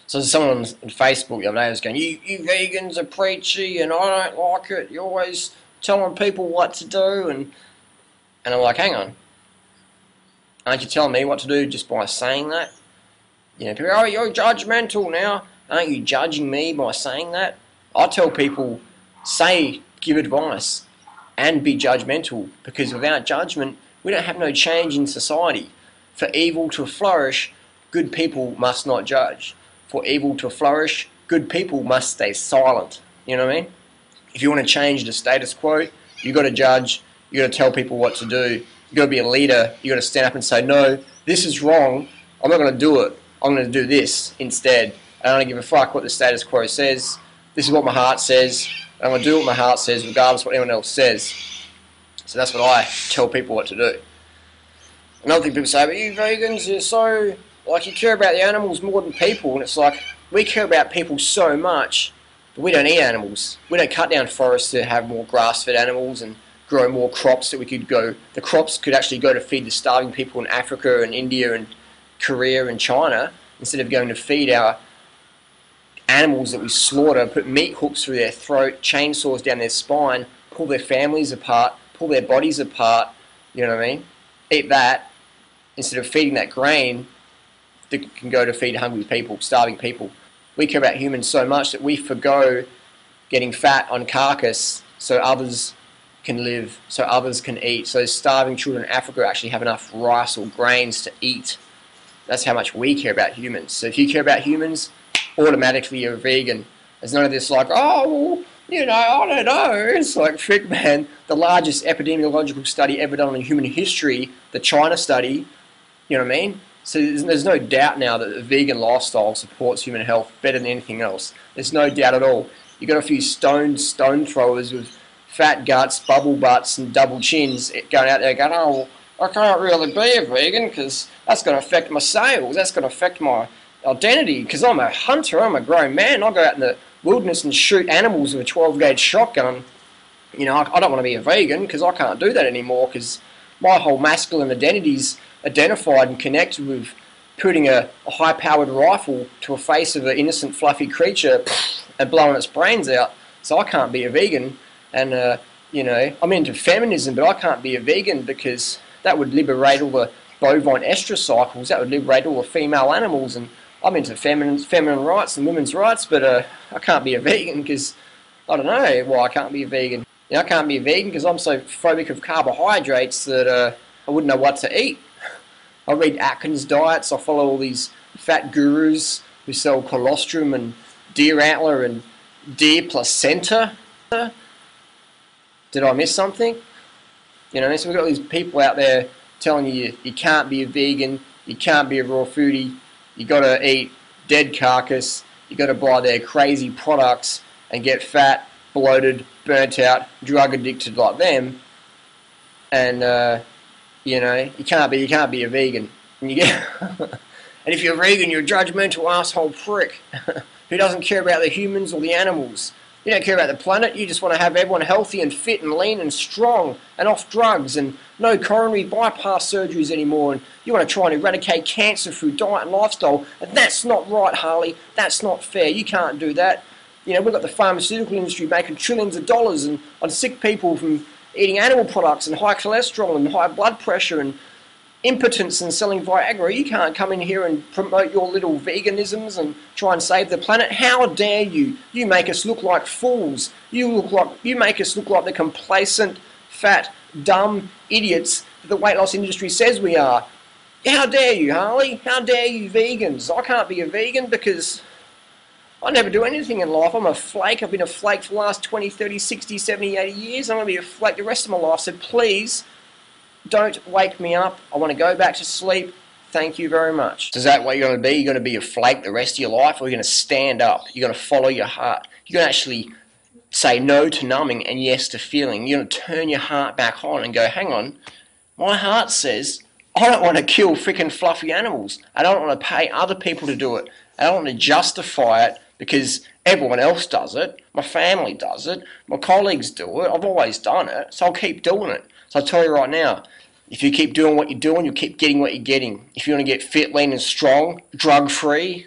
So someone on Facebook the other day was going, you vegans are preachy and I don't like it. You're always telling people what to do. And I'm like, hang on. Aren't you telling me what to do just by saying that? You know, people, oh, you're judgmental now. Aren't you judging me by saying that? I tell people, give advice and be judgmental, because without judgment, we don't have no change in society. For evil to flourish, good people must not judge. For evil to flourish, good people must stay silent. You know what I mean? If you want to change the status quo, you've got to judge, you've got to tell people what to do, you've got to be a leader, you've got to stand up and say, no, this is wrong, I'm not going to do it, I'm going to do this instead. I don't give a fuck what the status quo says, this is what my heart says, I'm going to do what my heart says regardless of what anyone else says. So that's what I tell people what to do. Another thing people say, but you vegans are so, like, you care about the animals more than people, and it's like, we care about people so much, but we don't eat animals. We don't cut down forests to have more grass-fed animals and grow more crops that we could go, the crops could actually go to feed the starving people in Africa and India and Korea and China, instead of going to feed our animals that we slaughter, put meat hooks through their throat, chainsaws down their spine, pull their families apart, pull their bodies apart, you know what I mean? Eat that, instead of feeding that grain that can go to feed hungry people, starving people. We care about humans so much that we forgo getting fat on carcass so others can live, so others can eat, so starving children in Africa actually have enough rice or grains to eat. That's how much we care about humans. So if you care about humans, automatically you're a vegan. There's none of this like, oh, well, you know, I don't know. It's like, frick, man, the largest epidemiological study ever done in human history, the China study, you know what I mean? So there's no doubt now that the vegan lifestyle supports human health better than anything else. There's no doubt at all. You've got a few stone throwers with fat guts, bubble butts, and double chins going out there going, oh, I can't really be a vegan because that's going to affect my sales, that's going to affect my identity, because I'm a hunter, I'm a grown man, I'll go out in the wilderness and shoot animals with a 12-gauge shotgun. You know, I don't want to be a vegan because I can't do that anymore, because my whole masculine identity's identified and connected with putting a high-powered rifle to a face of an innocent, fluffy creature and blowing its brains out. So I can't be a vegan. And, you know, I'm into feminism, but I can't be a vegan because that would liberate all the bovine estrus cycles, that would liberate all the female animals, and I'm into feminine rights and women's rights, but I can't be a vegan because I don't know why I can't be a vegan. You know, I can't be a vegan because I'm so phobic of carbohydrates that I wouldn't know what to eat. I read Atkins diets, I follow all these fat gurus who sell colostrum and deer antler and deer placenta. Did I miss something? You know, so we've got these people out there telling you you can't be a vegan, you can't be a raw foodie, you got to eat dead carcass, you got to buy their crazy products and get fat, bloated, burnt out, drug addicted like them, and you know, you can't be a vegan. And you get and if you're a vegan, you're a judgmental asshole prick who doesn't care about the humans or the animals. You don't care about the planet, you just want to have everyone healthy and fit and lean and strong and off drugs and no coronary bypass surgeries anymore, and you want to try and eradicate cancer through diet and lifestyle, and that's not right, Harley, that's not fair, you can't do that. You know, we've got the pharmaceutical industry making trillions of dollars and on sick people from eating animal products and high cholesterol and high blood pressure and impotence and selling Viagra. You can't come in here and promote your little veganisms and try and save the planet. How dare you? You make us look like fools. You make us look like the complacent, fat, dumb idiots that the weight loss industry says we are. How dare you, Harley? How dare you vegans? I can't be a vegan because I never do anything in life. I'm a flake. I've been a flake for the last 20, 30, 60, 70, 80 years. I'm going to be a flake the rest of my life. So please, don't wake me up. I want to go back to sleep. Thank you very much. So is that what you're going to be? You're going to be a flake the rest of your life, or you're going to stand up? You're going to follow your heart? You're going to actually say no to numbing and yes to feeling? You're going to turn your heart back on and go, hang on, my heart says I don't want to kill freaking fluffy animals. I don't want to pay other people to do it. I don't want to justify it because everyone else does it. My family does it. My colleagues do it. I've always done it, so I'll keep doing it. So I'll tell you right now, if you keep doing what you're doing, you'll keep getting what you're getting. If you want to get fit, lean and strong, drug-free,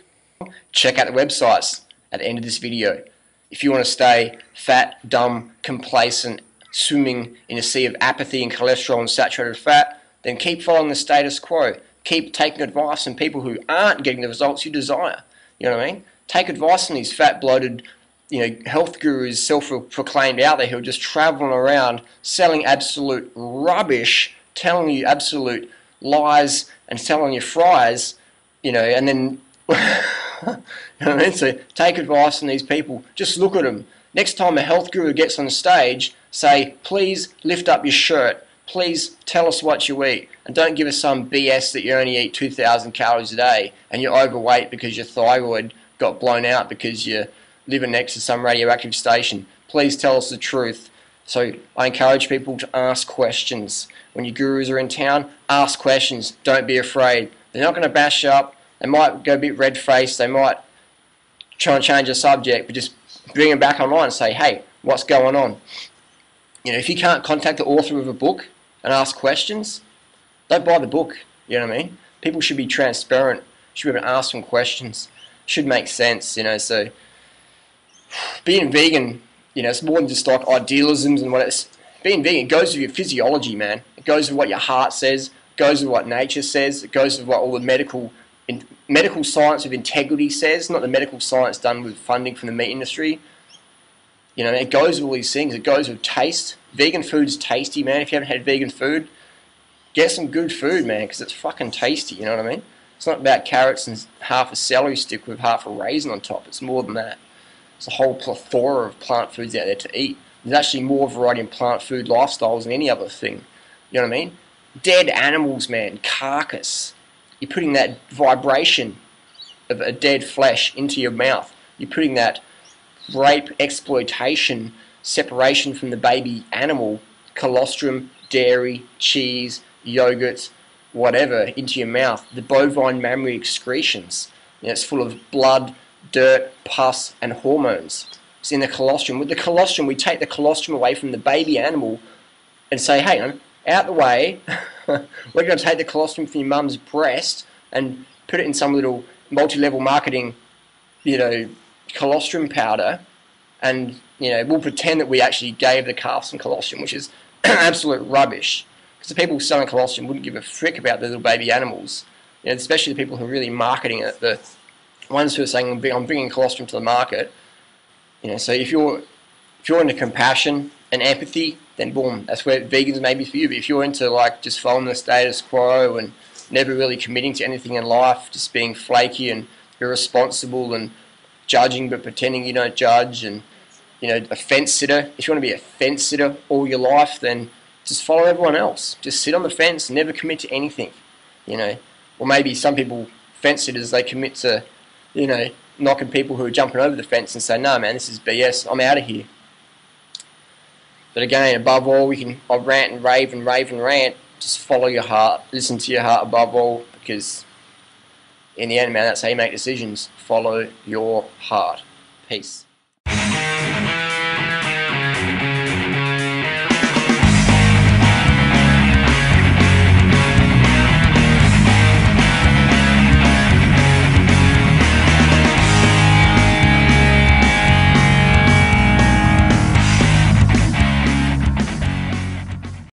Check out the websites at the end of this video. If you want to stay fat, dumb, complacent, swimming in a sea of apathy and cholesterol and saturated fat, then keep following the status quo. Keep taking advice from people who aren't getting the results you desire. You know what I mean? Take advice from these fat, bloated, health gurus, self-proclaimed out there who are just traveling around selling absolute rubbish, telling you absolute lies and selling you fries, and then you know what I mean? So take advice from these people. Just look at them. Next time a health guru gets on stage, say, please lift up your shirt. Please tell us what you eat. And don't give us some BS that you only eat 2,000 calories a day and you're overweight because your thyroid got blown out because you're living next to some radioactive station. Please tell us the truth. So I encourage people to ask questions. When your gurus are in town, ask questions. Don't be afraid. They're not going to bash you up. They might go a bit red-faced. They might try and change the subject, but just bring them back online and say, hey, what's going on? If you can't contact the author of a book and ask questions, don't buy the book. You know what I mean? People should be transparent. Should be able to ask them questions. Should make sense. So being vegan, it's more than just like idealisms and what it's. Being vegan, it goes with your physiology, man. It goes with what your heart says. It goes with what nature says. It goes with what all the medical science with integrity says, not the medical science done with funding from the meat industry. It goes with all these things. It goes with taste. Vegan food's tasty, man. If you haven't had vegan food, get some good food, man, because it's fucking tasty, you know what I mean? It's not about carrots and half a celery stick with half a raisin on top. It's more than that. There's a whole plethora of plant foods out there to eat. There's actually more variety in plant food lifestyles than any other thing. You know what I mean? Dead animals, man. Carcass. You're putting that vibration of a dead flesh into your mouth. You're putting that rape, exploitation, separation from the baby animal, colostrum, dairy, cheese, yogurt, whatever, into your mouth. The bovine mammary excretions. It's full of blood, dirt, pus, and hormones. It's in the colostrum. With the colostrum, we take the colostrum away from the baby animal and say, hey, out the way, we're going to take the colostrum from your mum's breast and put it in some little multi-level marketing, colostrum powder, and, we'll pretend that we actually gave the calf some colostrum, which is absolute rubbish. Because the people selling colostrum wouldn't give a frick about the little baby animals. Especially the people who are really marketing it, the ones who are saying, I'm bringing colostrum to the market. So if you're into compassion and empathy, then boom, that's where vegans may be for you. But if you're into just following the status quo and never really committing to anything in life, just being flaky and irresponsible and judging but pretending you don't judge, and a fence sitter, if you want to be a fence sitter all your life, then just follow everyone else. Just sit on the fence and never commit to anything. Or maybe some people, fence sitters, they commit to knocking people who are jumping over the fence and say, no man, this is BS, I'm out of here. But again, above all, I'll rant and rave and rant. Just follow your heart. Listen to your heart above all, because in the end, man, that's how you make decisions. Follow your heart. Peace.